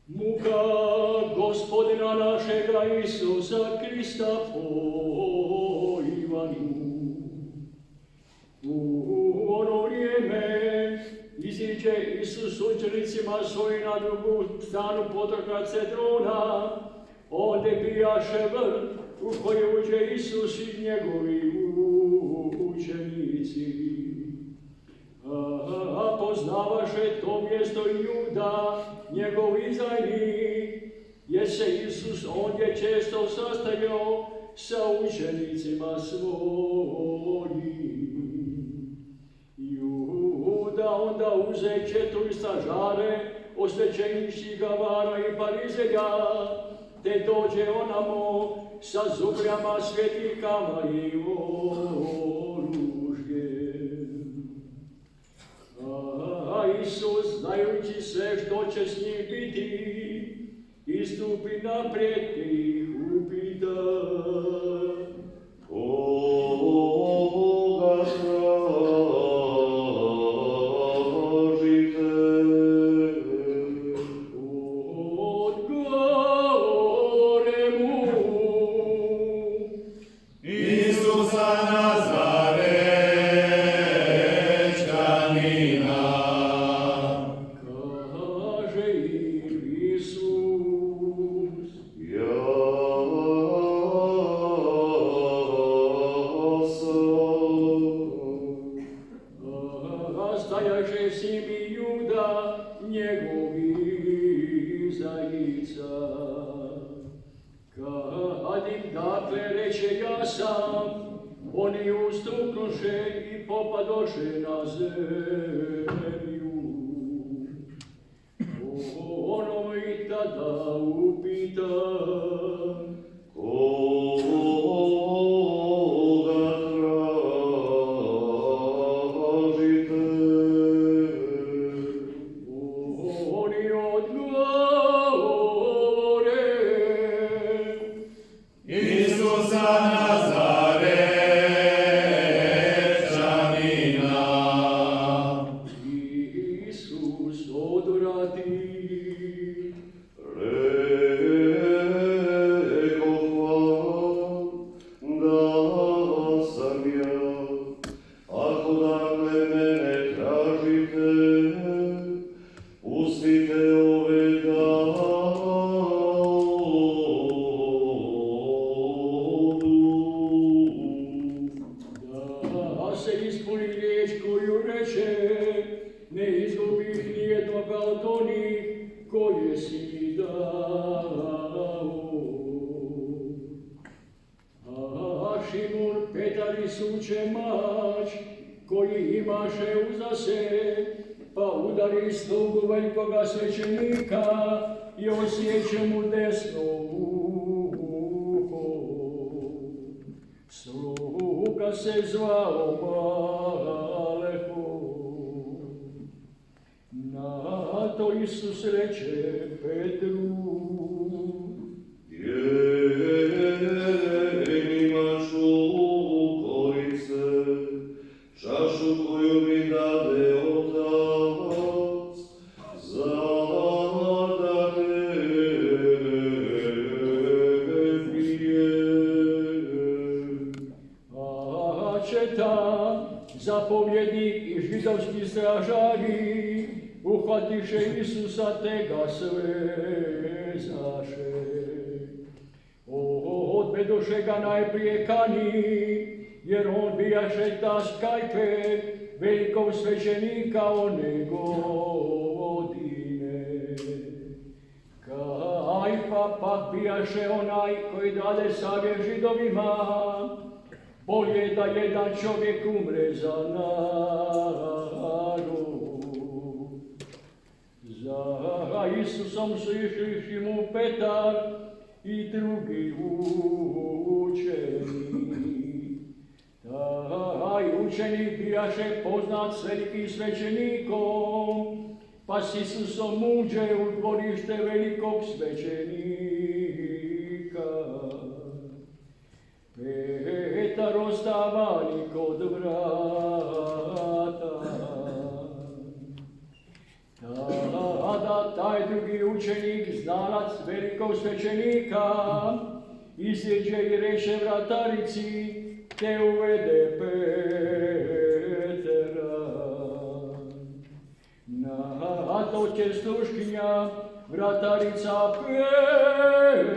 Muka Gospodina našega Isusa Krista po Ivanu. U ono vrijeme iziđe Isus učenicima svojim na drugu stranu potoka Cedrona, onde bijaše vrt u koji uđe Isus i njegovi učenici. A poznavaše to mjesto Juda, njegov izdajnik, jer se Isus ondje često sastajao sa učenicima svojim. Juda onda uze 4 stražare, od svećeničkih glavara i farizeja, te dođe onamo sa zubljama svjetiljkama i a Isus, znajući sve što će s njim biti, istupi naprijed i ih upita: Koga tražite? Odgovore mu: Isusa Nazarečanina. Kaže im Isus: Ja sam. Stajaše Simi Juda, njegovi izdajnica. Kad im dakle reče: ja sam, oni ustuknuše i popadoše na zemlju. Ono i tada upita: Koga tražite? Oni odgovore: Isusa Nazarečanina. Isus odvrati: Rekoh vam da sam ja, ako dakle mene tražite, pustite ove da odu. Da se ispuni riječ koju reče: ne izgubih nijednoga od onih koje si mi dao. A Šimun Petar isuče mač koji imaše uza se, pa udari slugu velikoga svećenika i osjeće mu desno uho. Sluga se zvao Maleho. Na to Isus reče Petru: Imaš u korice, čašu koju mi dade Otac, da ne pijem. a četa, zapovjednik i židovski stražari uhvatiše Isusa te ga svezaše. Odvedoše ga najprije Kani, jer on bijaše tas Kajfe, velikog svećenika one godine. Kajfa pak bijaše onaj koji dade savjet Židovima: bolje da jedan čovjek umre za narod. Za Isusom su išli Šimun Petar i drugi učenik. Taj učenik bijaše poznat s velikim svećenikom, pa s Isusom uđe u dvorište velikog svećenika. Petar ostava kod vrata. Tada taj drugi učenik, znalac velikog svećenika, iziđe i reče vratarici, te uvede Petera. Na to će sluškinja, vratarica Peteru.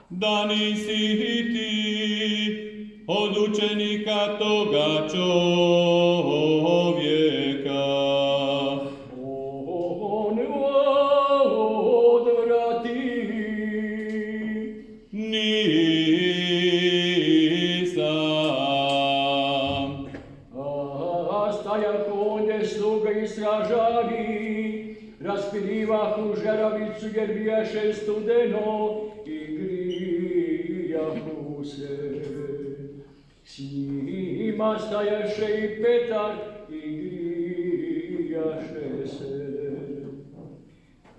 Da nisi ti od učenika toga čovjeka. On odvrati. Nisam. A stajahu ondje sluge i stražari, raspilivahu žeravicu jer bijaše studeno i grijahu se. S njima stajaše i Petar i grijaše se.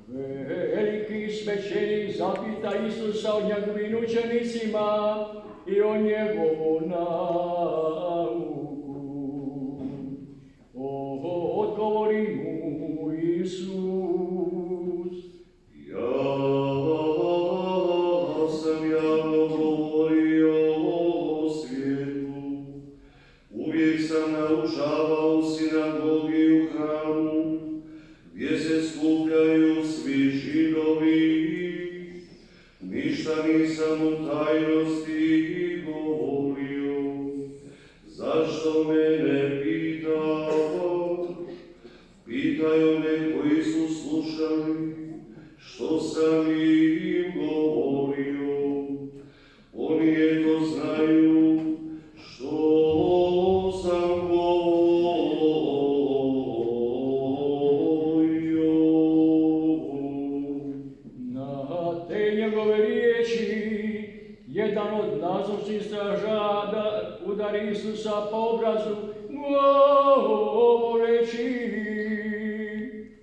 Veliki svećenik zapita Isusa o njegovim učenicima i o njegovu nauku. Odgovori mu Isus. Ja sam javno govorio o svijetu. Uvijek sam naučavao u sinagogi u hramu, gdje se skupljaju svi Židovi. Ništa nisam u tajnosti govorio. Zašto mene pitaš? Pitaju one koji su slušali, što sam im govorio. Oni eto znaju što sam govorio. Na te njegove riječi, jedan od nazočnih stražara udari Isusa po obrazu, govoreći: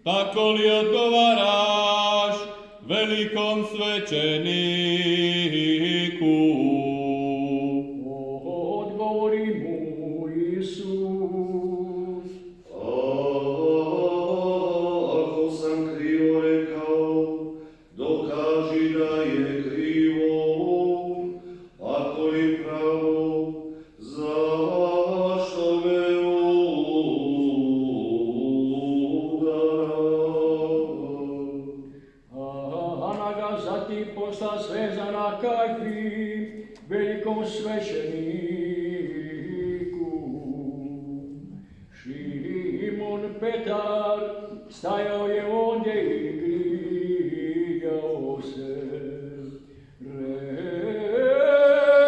Tako li odgovaraš velikom svećeniku? Odgovori mu Isus. Ako sam krivo rekao, dokaži da je krivo. Ako je pravo, zašto me Ana ga zatim posla svezana Kajfi, velikom svećeniku. Šimon Petar stajao je ondje i grijao se.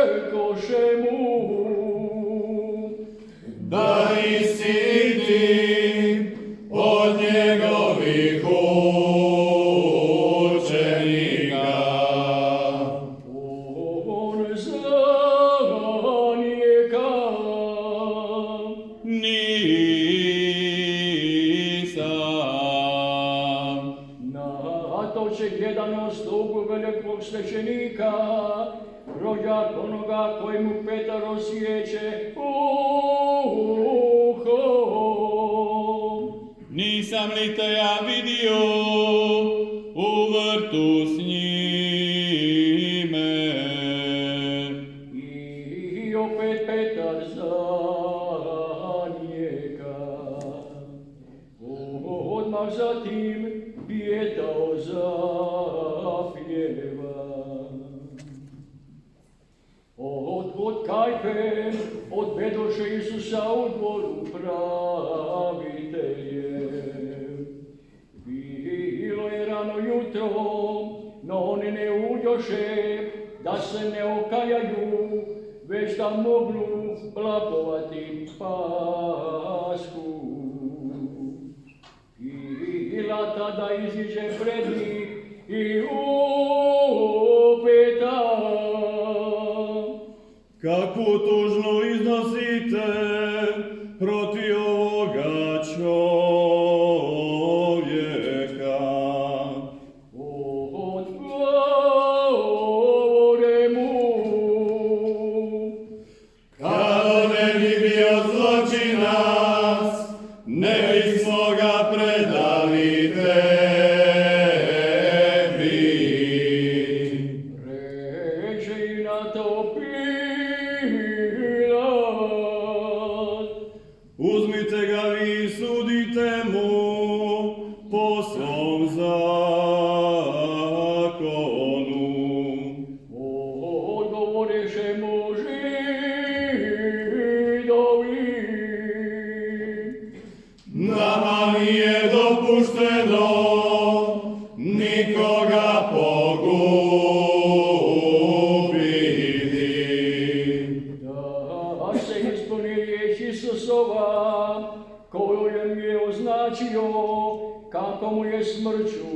Rekoše mu: Da nisi od njegovih učenika. on zanijeka. Nisam. Na to će gledano slugu velikog svećenika, rođak onoga kojemu Petar osjeće uho. Nisam li te ja vidio u vrtu s njime? I opet Petar zanijeka. Odmah zatim pijetao zapjeva. Od Kajfe odvedoše Isusa u dvoru pravitelje. Bilo je rano jutro, no oni ne uđoše da se ne okajaju, već da mognu blagovati Pasku. Pila tada iziđe pred njih i upita: Kakvu tužnu iznosite protiv ovoga čovjeka? Odgovore mu: Kad ne bi bio zločinac, ne bismo kako mu je smrću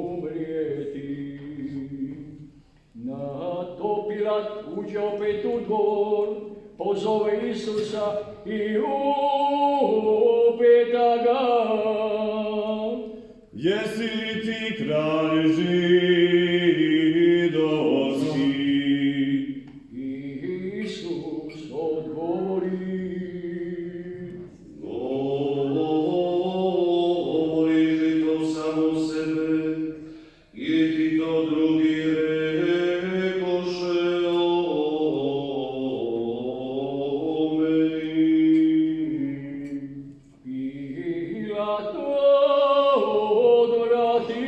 umrijeti. Na to Pilat uđe opet u dvor, pozove Isusa i upita ga: Jesi li ti kralj židovski? Isus odgovori: Govoriš li to samo sebe, ili ti to drugi rekoše o meni? Pilat odvrati: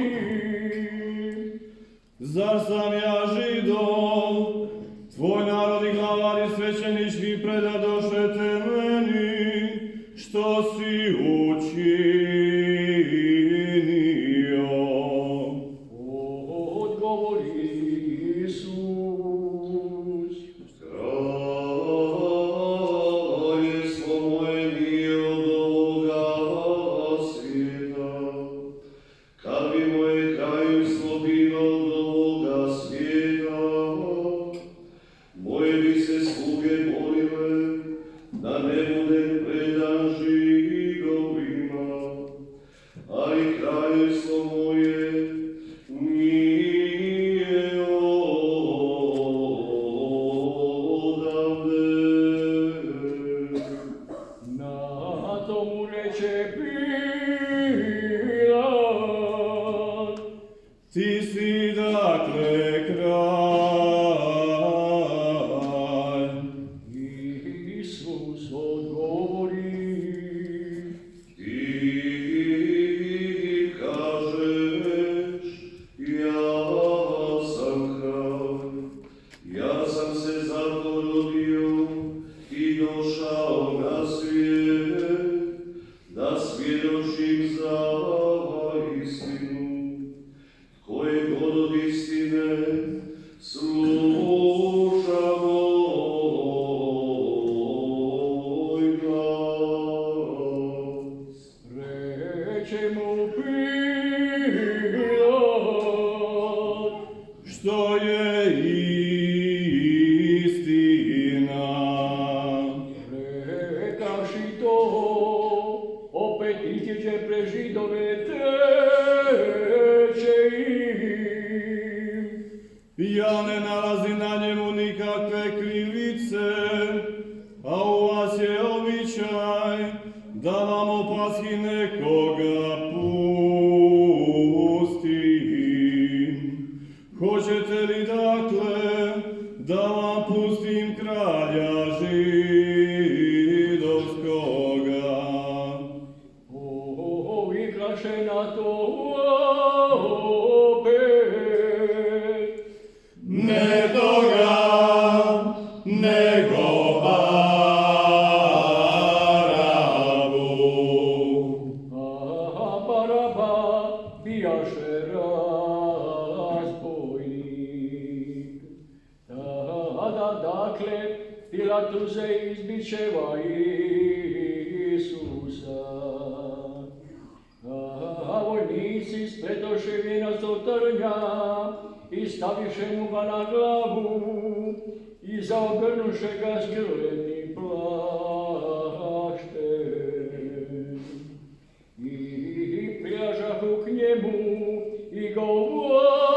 Zar sam ja Židov? Tvoj narod i glavari svećenički predadoše te meni, što si učinio. Odgovori Isus: Kraljestvo moje nije od ovoga svijeta. Kad bi moje kraljevstvo bilo od ovoga svijeta, moje bi se sluge molile da ne bude predan Židovima, ali kraljevstvo moje nije odavde. Na to mu reče Pilat: Ti si dakle kralj. Isus odgovori: Ti kažeš, ja sam kralj, ja sam se zato rodio i došao na svijet, da svjedočim za istinu. Tko je god od istine, sluša moj glas. Reče mu Pilat: Što je istina? Rekavši to, opet iđeđe pre Židove, teče im: Ja ne nalazim na njemu nikakve krivice, a u vas je običaj da vam o Pashi nekoga pustim. Hoćete li dakle da vam pustim kralja židovskoga? Vikaše na to opet: Ne toga, nego Barabu. a Baraba bijaše razbojnik. Tada dakle Pilat uze izbičeva Isusa. A vojnici spletoše vijenac od trnja i staviše mu ga na glavu i zaogrnuše ga s grlenim plaštem. I prilažahu k njemu i govorahu: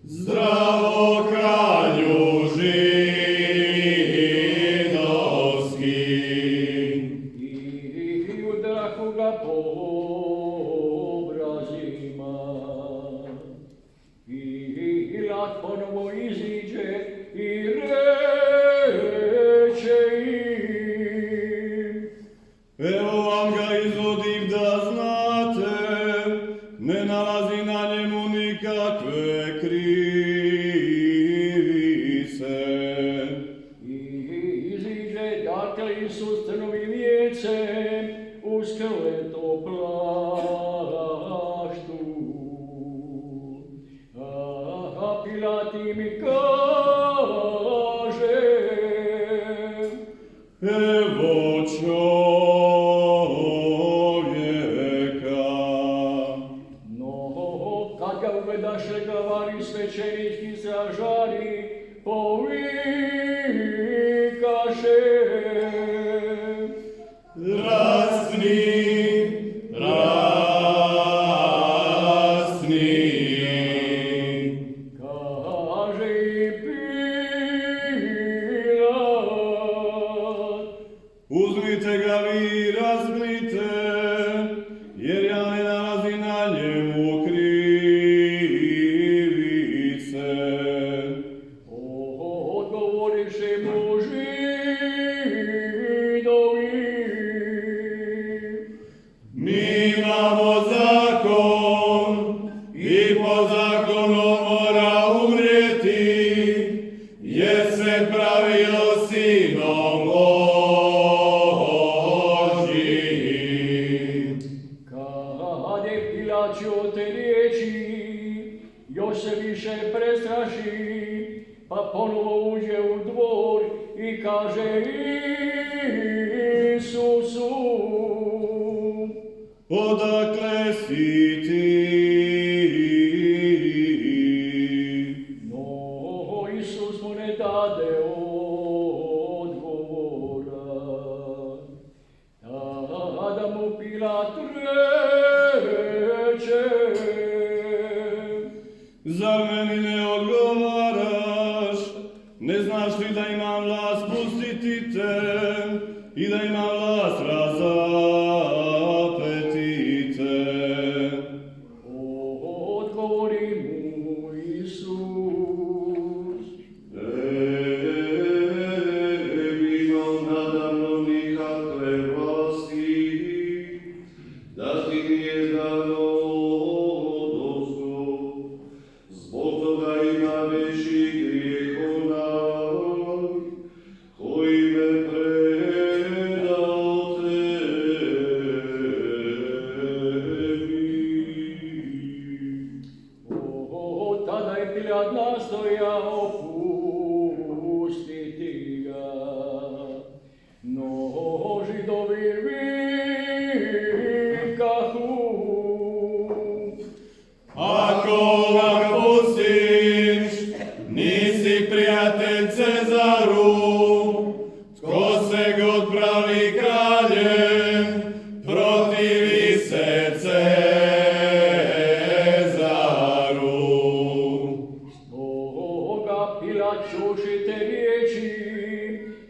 Zdravo kralju židovski. I udrahu ga po obrazima. I Pilat ponovo iziđe i reče im: Evo vam ga izvodim da znate, ne nalazi na njemu nikakve krivice. I iziđe dakle Isus crnovim vijecem u skeleto plaštu. A Pilat im kaže: Evo čovjeka. No, kad ga ugledaše glavari svećenički stražari, povikaše. Rasni, Kaže i Pilat, uzmite ga vi, razbite, jer ja ne nalazim na njemu krivice. Odgovoriše mu Židovi, Mi imamo zakon i po zakonu mora umrijeti, jer se pravio sinom Božjim. kad je Pilat čuo te riječi, još se više prestraši, pa ponovo uđe u dvor i kaže Isusu, Odakle si ti? no Isus mu ne dade odgovora. Tada mu Pilat reče, Zar meni ne odgovaraš? Ne znaš li da imam vlast pustiti te i da imam vlast razapeti te? odgovori mu Isus. Imam nadamno nikakve vlasti, da ti nije dano odozgo. Zbog toga ima veći grijeh onaj koji me predao tebi. Tada je Pilat nastojao pustiti ga, no Židovi vikahu, Ako ga pustiš, nisi prijatelj Cezaru, tko se god pravi kraljem, protivi se Cezaru. Stoga Pilat čuši te riječi,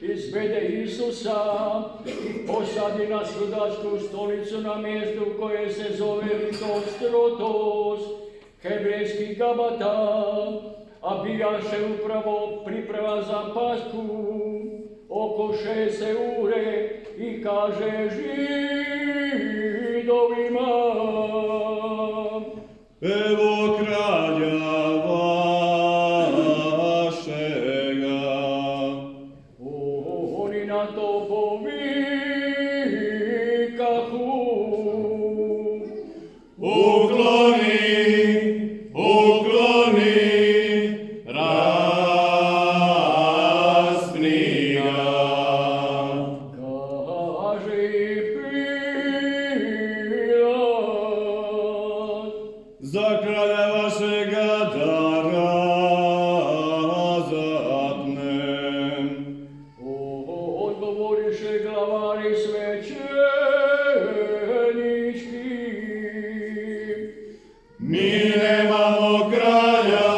izvede Isusa i posadi na sudačku stolicu na mjestu koje se zove Litos Strotos, hebrejski Gabata, a bijaše upravo priprava za Pasku, oko 6 ure i kaže Židovima, Evo kralja vašega. oni na to povikahu, Ukloni, raspni ga. kaže i Pilat, Za kralja vašega da razapnem. odgovoriše glavari svećenički, Mi nemamo kralja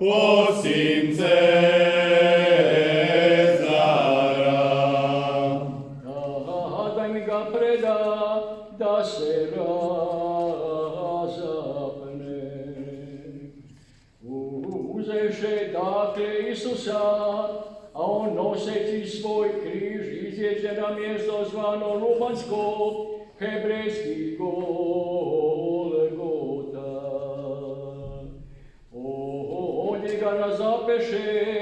osim Cezara. kada mi ga preda da se razapne. Uzeše dakle Isusa, a on noseći svoj križ izjeđe na mjesto zvano Lubansko, hebrejski Golgota. Ovdje ga razapeše,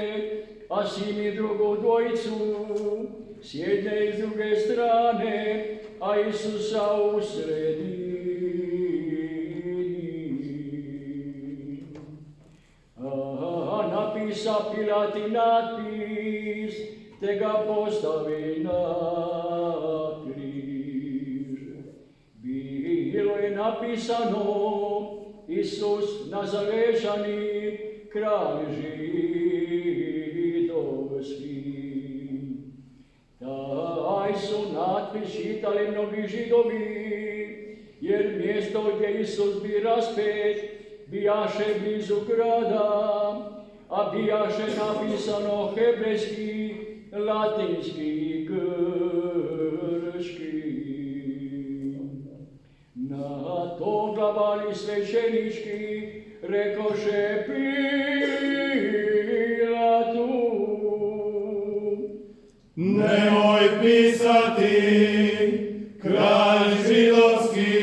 a Simi drugu dvojicu, s jedne i s druge strane, a Isusa u sredini. Napisa Pilati natpis, te ga postavi na križ. Bilo je napisano, Isus Nazarešani, kralj židovski. Taj su natpis čitali mnogi Židovi, jer mjesto gdje Isus bi raspet, bijaše blizu grada, a bijaše napisano hebrejski, latinski i grčki. Na to glavani svećenički rekoše Pilatu: Nemoj pisati kralj židovski,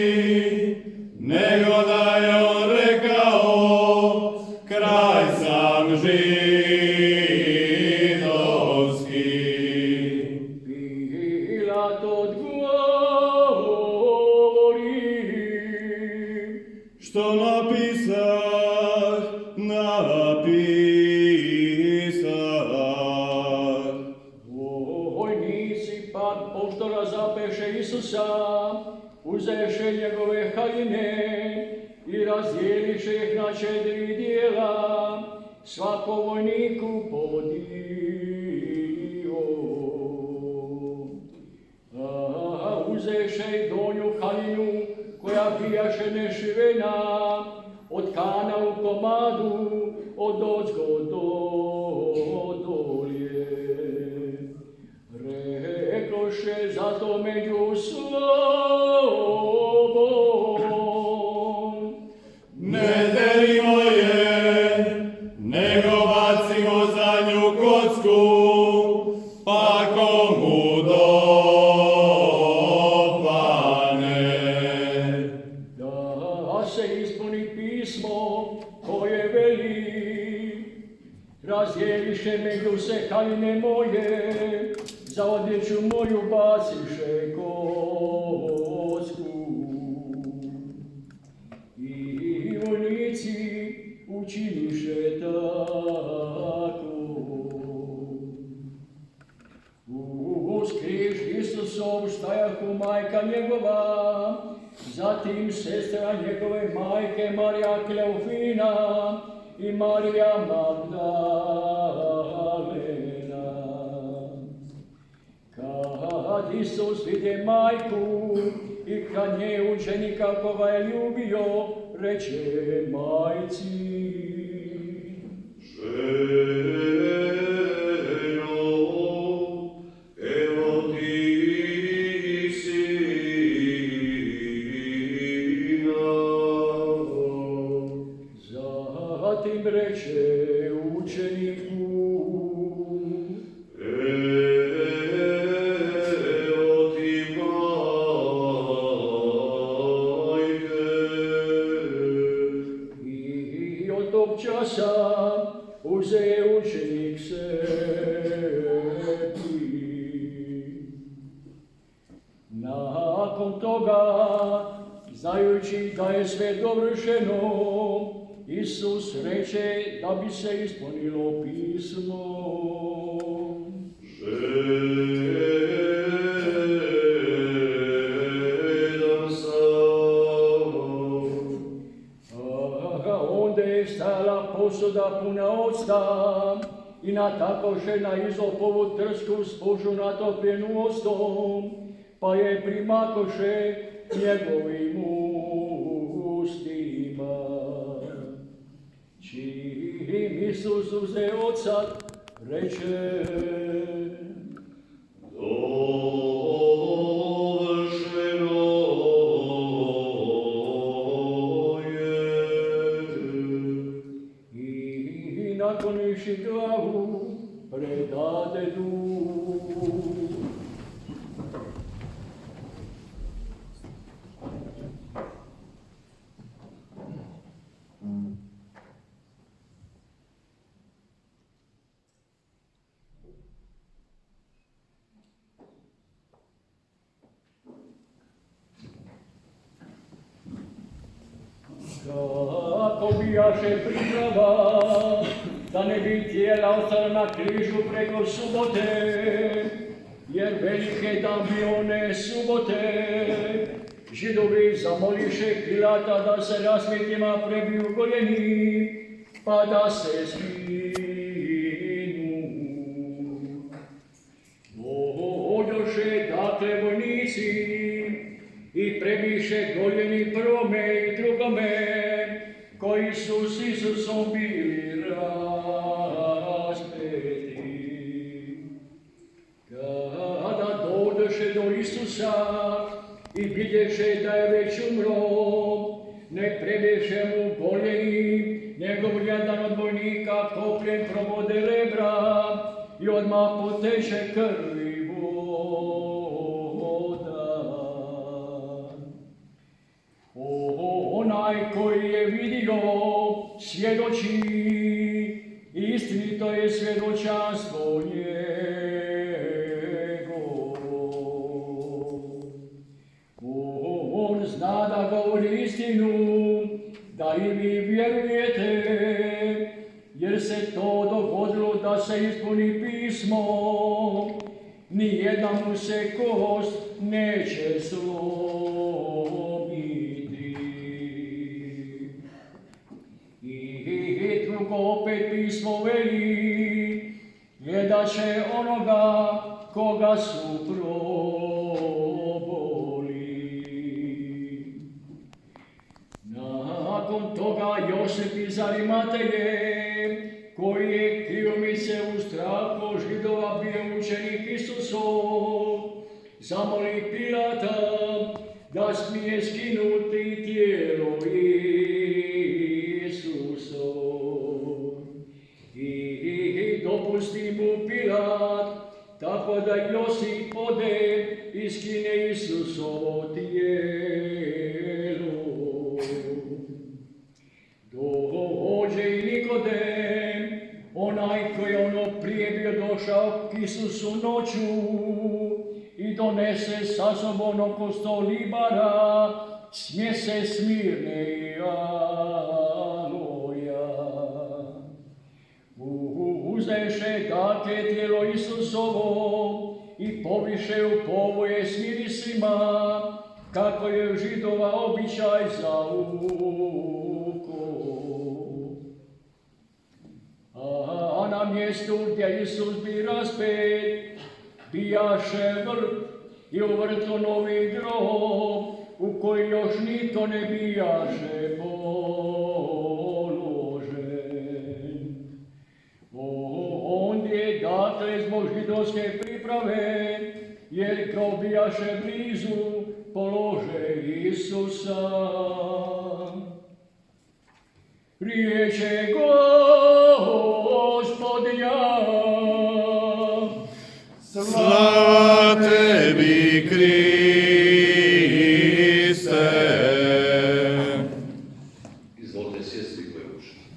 nego da je on rekao kralj sam židovski. Pilat odgovori: Što napisah, napisah. Vojnici pak pošto razapeše Isusa, uzeše njegove haljine i razdjeliše ih na 4 dijela, svako vojniku po dio. A uzeše i donju haljinu koja bijaše nešivena, od kana u komadu, od ozgo do dolje. Rekoše zato među sobom: Ne delimo je, nego bacimo zadnju kocku, pa komu dopane. Da se ispuni pismo koje veli: razdjeliše među se haljine moje, za odjeću moju baciše kocku. I vojnici učiniše tako. Uz križ Isusov stajahu majka njegova, zatim sestra njegove majke Marija Kleofina i Marija Magdalena. Kad Isus vide majku i kad nje učenika koga je ljubio, reče majci: Ženo, evo ti sina. Zatim reče učeniku: Evo ti majke. I od tog časa uze učenik sebi. Nakon toga, znajući da je sve dovršeno, Isus reče da bi se ispunilo pismo: Žedan sam. Onda je stala posuda puna octa i natakoše na izopovu trsku spužu natopljenu octom, pa je primakoše njegovim ustima. Čim Isus uze oca, reče: Dovršeno je. I naklonivši glavu, predade duh. Kako bijaše priprava, da ne bi tijela ostala na križu preko subote, jer velike dan bi one subote. Židovi zamoliše Pilata da se rasvjetima prebiju goljeni, pa da se skinu. Odoše dakle vojnici i prebiše goljeni prvome i drugome, koji su s Isusom bili raspeti. Kada dođeše do Isusa i vidješe da je već umro, ne prebiše mu goljeni, njegov jedan od vojnika kopljem probode rebra i odmah poteče krv i voda. Onaj koji je vidio svjedoči, istinito je svjedočanstvo njegovo. On zna da govori istinu, da i vi vjerujete, jer se to dogodilo da se ispuni pismo. Nijedna mu se kost neće slomiti. I drugo opet pismo veli, gledaše onoga koga su proboli. Nakon toga Josip iz Arimateje, koji je kriomice u strahu Židova bio učenik Isusov, zamoli Pilata da smije skinuti tijelo Isusovo. I dopusti mu Pilat, tako da Josip ode i skine Isusovo tijelo. Dođe i Nikodem, onaj koji ono prije bio došao k Isusu noću, i donese sa sobom oko 100 libara smjese smirne i aloja. Uzeše dakle tijelo Isusovo i poviše u povoje s mirisima, kako je Židova običaj za a na mjestu gdje Isus bi raspet, bijaše vrt i u vrtu novi grob, u koji još niko ne bijaše položen. Ondje dakle zbog židovske priprave, jer grob bijaše blizu, polože Isusa. Riječe Gospodnja. Slava tebi, Kriste. Izvolite sjesti koji uši.